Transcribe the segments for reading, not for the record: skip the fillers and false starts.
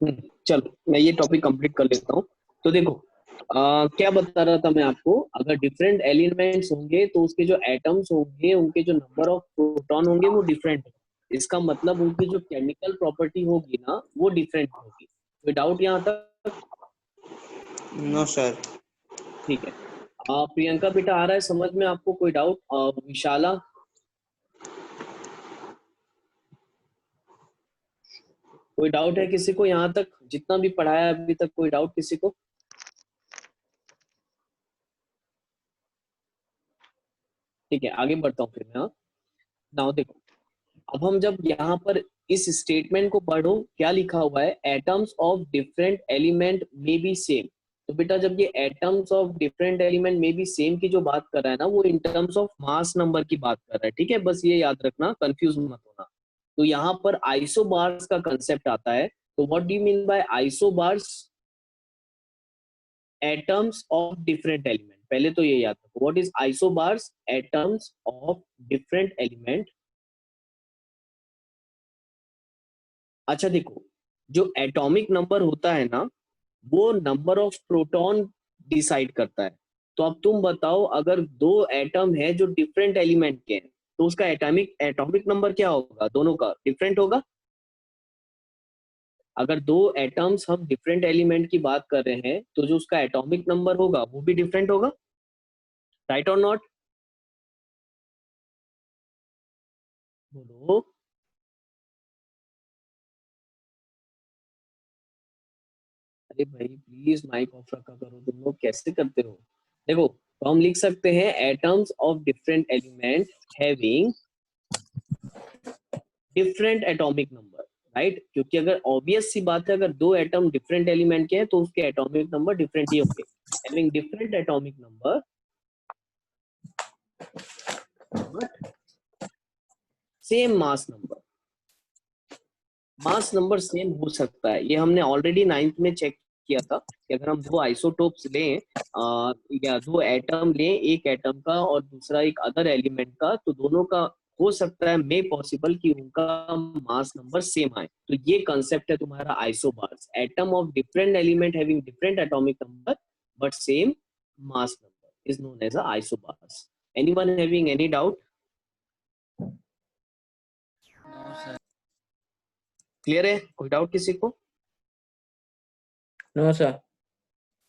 चलो मैं ये टॉपिक कंप्लीट कर लेता हूँ। तो देखो, क्या बता रहा था मैं आपको, अगर डिफरेंट एलिमेंट्स होंगे तो उसके जो एटम्स होंगे उनके जो नंबर ऑफ प्रोटॉन होंगे वो डिफरेंट होंगे। इसका मतलब उनकी जो केमिकल प्रॉपर्टी होगी ना वो डिफरेंट होगी। कोई डाउट यहाँ तक? No sir. ठीक है। प्रियंका बेटा आ रहा है समझ में आपको? कोई डाउट? विशाला? कोई डाउट है किसी को यहाँ तक जितना भी पढ़ाया है अभी तक? कोई डाउट किसी को? ठीक है, आगे बढ़ता हूँ फिर मैं। नाउ देखो, अब हम जब यहाँ पर इस स्टेटमेंट को पढ़ो, क्या लिखा हुआ है? एटम्स ऑफ डिफरेंट एलिमेंट में बी सेम। तो बेटा जब ये एटम्स ऑफ डिफरेंट एलिमेंट में बी सेम की जो बात कर रहा है ना, वो in terms of mass number की बात कर रहा है। ठीक है, बस ये याद रखना, कंफ्यूज मत होना। तो यहाँ पर आइसोबार्स का कंसेप्ट आता है। तो what do you mean by isobars? Atoms of different element. पहले तो ये याद रखो, what is isobars? Atoms of different element. अच्छा देखो, जो एटॉमिक नंबर होता है ना, वो नंबर ऑफ प्रोटॉन डिसाइड करता है। तो अब तुम बताओ, अगर दो एटम है जो डिफरेंट एलिमेंट के हैं, तो उसका एटॉमिक एटॉमिक नंबर क्या होगा? दोनों का डिफरेंट होगा। अगर दो एटम्स हम डिफरेंट एलिमेंट की बात कर रहे हैं तो जो उसका एटॉमिक नंबर होगा वो भी डिफरेंट होगा। राइट और नॉट? बोलो। अरे भाई प्लीज माइक ऑफ रखा करो, तुम लोग कैसे करते हो? देखो, तो हम लिख सकते हैं atoms of different element having different atomic number. Right, क्योंकि अगर ऑब्वियस सी बात है, अगर दो एटम डिफरेंट एलिमेंट के हैं तो उसके एटॉमिक नंबर डिफरेंट ही होंगे। Having different atomic number but same mass number. Mass number same हो सकता है, ये हमने ऑलरेडी नाइन्थ में चेक किया था कि अगर हम दो आइसोटोप्स लें, या दो एटम लें, एक एटम का और दूसरा एक अदर एलिमेंट का, तो दोनों का हो सकता है मे पॉसिबल कि उनका मास नंबर सेम आए। तो ये कंसेप्ट है तुम्हारा isobars. Atom of different element having different atomic number but same mass number is known as a isobars. Anyone having any doubt? Clear है? कोई डाउट किसी को? No sir.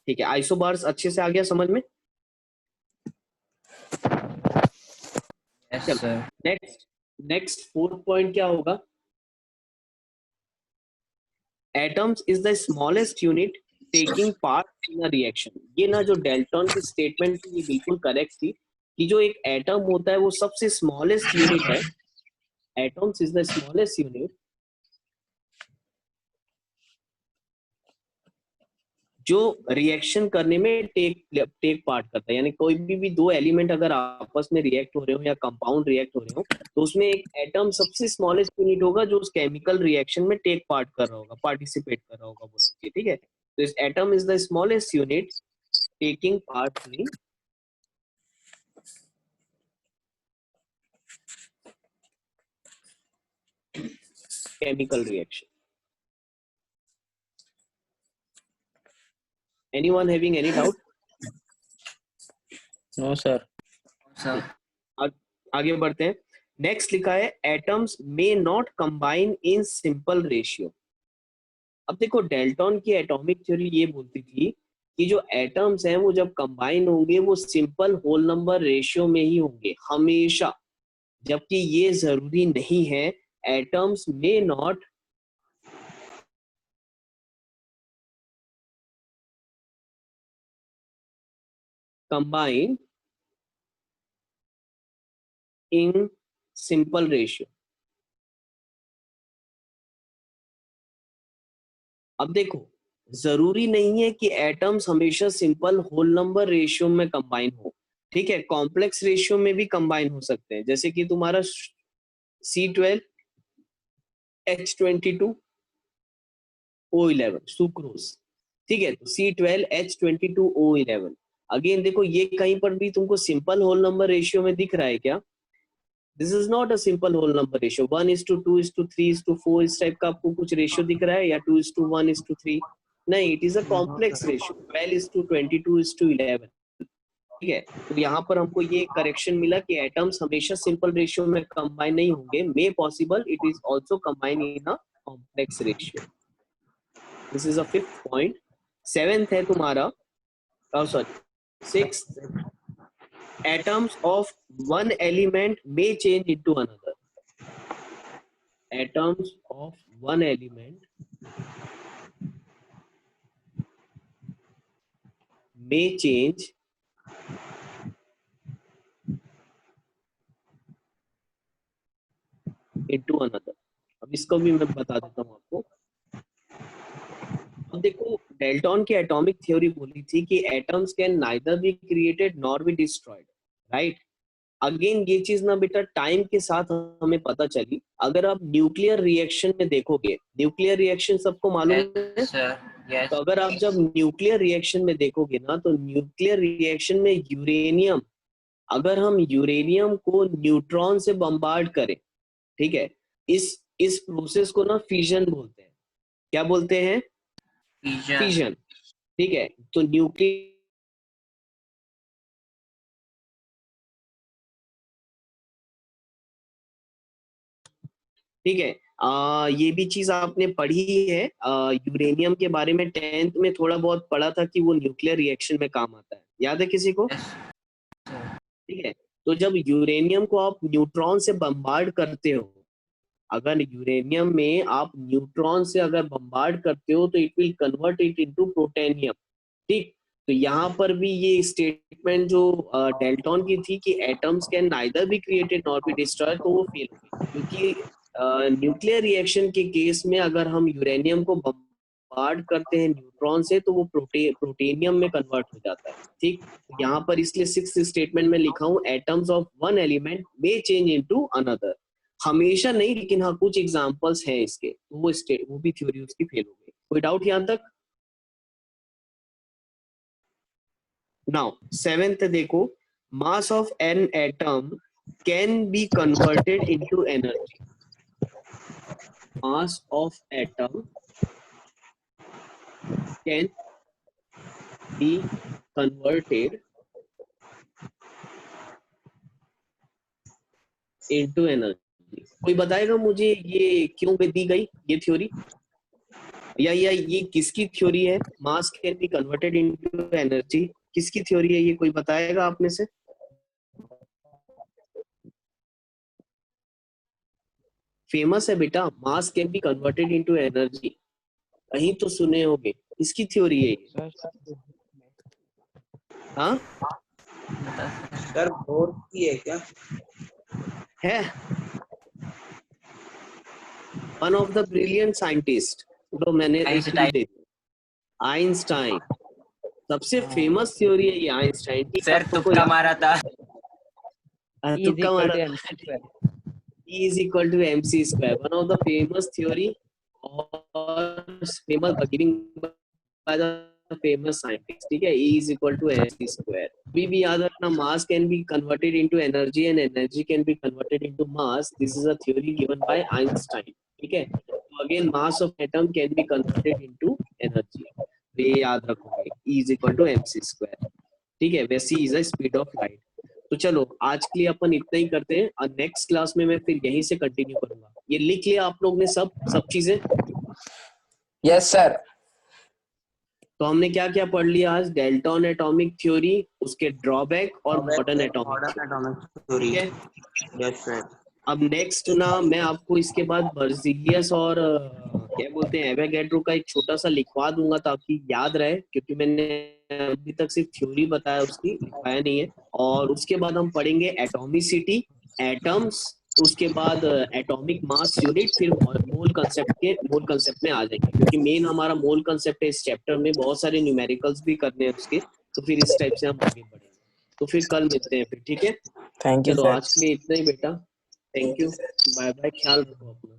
ठीक है, आइसोबार्स अच्छे से आ गया समझ में? यस चलो, sir. Next next fourth point क्या होगा? Atoms is the smallest unit taking part in a reaction. ये ना जो डेल्टन की स्टेटमेंट थी ये बिल्कुल करेक्ट थी कि जो एक एटम होता है वो सबसे स्मॉलेस्ट यूनिट है। Atoms is the smallest unit जो रिएक्शन करने में टेक पार्ट करता है। यानी कोई भी दो एलिमेंट अगर आपस में रिएक्ट हो रहे हो या कंपाउंड रिएक्ट हो रहे हो, तो उसमें एक एटम सबसे स्मॉलेस्ट यूनिट होगा जो उस केमिकल रिएक्शन में टेक पार्ट कर रहा होगा, पार्टिसिपेट कर रहा होगा, बोलो। ठीक है, तो इस atom is the smallest unit taking part in chemical reaction. Anyone having any doubt? No sir. आगे बढ़ते हैं। नेक्स्ट लिखा है atoms may not combine in simple ratio. अब देखो, डेल्टन की एटॉमिक थ्योरी ये बोलती थी कि जो एटम्स हैं वो जब कंबाइन होंगे वो सिंपल होल नंबर रेशियो में ही होंगे हमेशा, जबकि ये जरूरी नहीं है। Atoms may not combine in simple ratio. अब देखो, जरूरी नहीं है कि एटम्स हमेशा सिंपल होल नंबर रेशियो में कंबाइन हो। ठीक है, कॉम्प्लेक्स रेशियो में भी कंबाइन हो सकते हैं, जैसे कि तुम्हारा C12H22O11 सुक्रोज। ठीक है, तो C12H22O11। अगेन देखो, ये कहीं पर भी तुमको सिंपल होल नंबर रेशियो में दिख रहा है क्या? This is not a simple whole number ratio 1:2:3:4 इस टाइप का आपको कुछ रेशियो दिख रहा है, या 2:1:3? नहीं, it is a No, complex sir. Ratio 12:22:11। ठीक है, तो यहाँ पर हमको ये करेक्शन मिला कि एटम्स हमेशा सिंपल रेशियो में कंबाइन नहीं होंगे, मे possible it is also combine in a complex ratio. This is a fifth point. Seventh है तुम्हारा, sorry sixth, atoms of one element may change into another. Atoms of one element may change into another. अब इसको भी मैं बता देता हूँ आपको। अब देखो, डेल्टन की एटॉमिक थ्योरी बोली थी कि atoms can neither be created nor be destroyed, right? Again ये चीज ना बेटा टाइम के साथ हमें पता चली। अगर आप न्यूक्लियर रिएक्शन में देखोगे, न्यूक्लियर रिएक्शन सबको मालूम है? Yes, sir. Yes. तो अगर आप जब न्यूक्लियर रिएक्शन में देखोगे ना, तो न्यूक्लियर रिएक्शन में यूरेनियम, अगर हम यूरेनियम को न्यूट्रॉन से बम्बार्ड करें, ठीक है, इस प्रोसेस को ना फिजन बोलते हैं। क्या बोलते हैं? Fission. फिजन। ठीक है, तो न्यूक्लियर, ठीक है, ये भी चीज आपने पढ़ी है, यूरेनियम के बारे में 10th में थोड़ा बहुत पढ़ा था कि वो न्यूक्लियर रिएक्शन में काम आता है, याद है किसी को? Yes, sir. ठीक है, तो जब यूरेनियम को आप न्यूट्रॉन से बम्बार्ड करते हो, अगर यूरेनियम में आप न्यूट्रॉन से अगर बम्बार्ड करते हो, तो it will convert it into protium. ठीक, तो यहाँ पर भी ये स्टेटमेंट जो डेल्टन की थी कि atoms can neither be created nor be destroyed, तो वो फेल हो गई, क्योंकि न्यूक्लियर रिएक्शन के केस में अगर हम यूरेनियम को बम्बार्ड करते हैं न्यूट्रॉन से, तो वो प्रोटेनियम में कन्वर्ट हो जाता है। ठीक, यहाँ पर इसलिए सिक्स्थ स्टेटमेंट में लिखा हूँ, atoms of one element may change into another. हमेशा नहीं, लेकिन हाँ कुछ एग्जांपल्स हैं इसके, वो भी थ्योरी उसकी फेल हो गई। कोई डाउट यहाँ तक? नाउ सेवेंथ देखो, mass of an atom can be converted into energy. Mass of atom can be converted into energy. कोई बताएगा मुझे ये क्यों दी गई ये थ्योरी, या ये किसकी थ्योरी है? मास can be converted into energy किसकी थ्योरी है ये, कोई बताएगा आप में से? फेमस है बेटा, मास can be converted into energy, कहीं तो सुने होंगे। इसकी थ्योरी है ये। हाँ सर बोर की है क्या? है, one of the brilliant scientist, तो मैंने आइंस्टाइन। दे दिया, आइंस्टाइन। सबसे फेमस थ्योरी है ये आइंस्टाइन की। सर सबको तुक्का याद, मारा था। तुक्का मारा था। E is equal to mc square, one of the famous theory और famous given by the famous scientist। ठीक है, E is equal to mc square। अभी भी याद रखना, mass can be converted into energy and energy can be converted into mass। This is a theory given by Einstein। ठीक है, तो again mass of atom can be converted into energy, ये याद रखोगे, E is equal to mc square। ठीक है, वैसे ही is a speed of light। तो चलो आज के लिए अपन इतना ही करते हैं, और नेक्स्ट क्लास में मैं फिर यहीं से कंटिन्यू करूंगा। ये लिख लिया आप लोग ने सब चीजें? Yes sir. तो हमने क्या क्या पढ़ लिया आज? डेल्टन एटॉमिक थ्योरी, उसके ड्रॉबैक और modern atomic theory. Yes sir. अब नेक्स्ट ना मैं आपको इसके बाद बर्जीलियस और क्या बोलते हैं एवोगैड्रो का एक छोटा सा लिखवा दूंगा ताकि याद रहे, क्योंकि मैंने अभी तक सिर्फ थ्योरी बताया, उसकी लिखवाया नहीं है। और उसके बाद हम पढ़ेंगे एटॉमिसिटी, एटम्स, उसके बाद एटॉमिक मास यूनिट, फिर मोल कंसेप्ट में आ जाएंगे, क्योंकि मेन हमारा मोल कंसेप्ट है इस चैप्टर में। बहुत सारे न्यूमेरिकल्स भी करने हैं उसके, तो फिर इस टाइप से हम आगे बढ़ेंगे। तो फिर कल मिलते हैं फिर, ठीक है? थैंक यू चलो सर। आज के लिए इतना ही बेटा, थैंक यू, बाय बाय, ख्याल रखो अपना।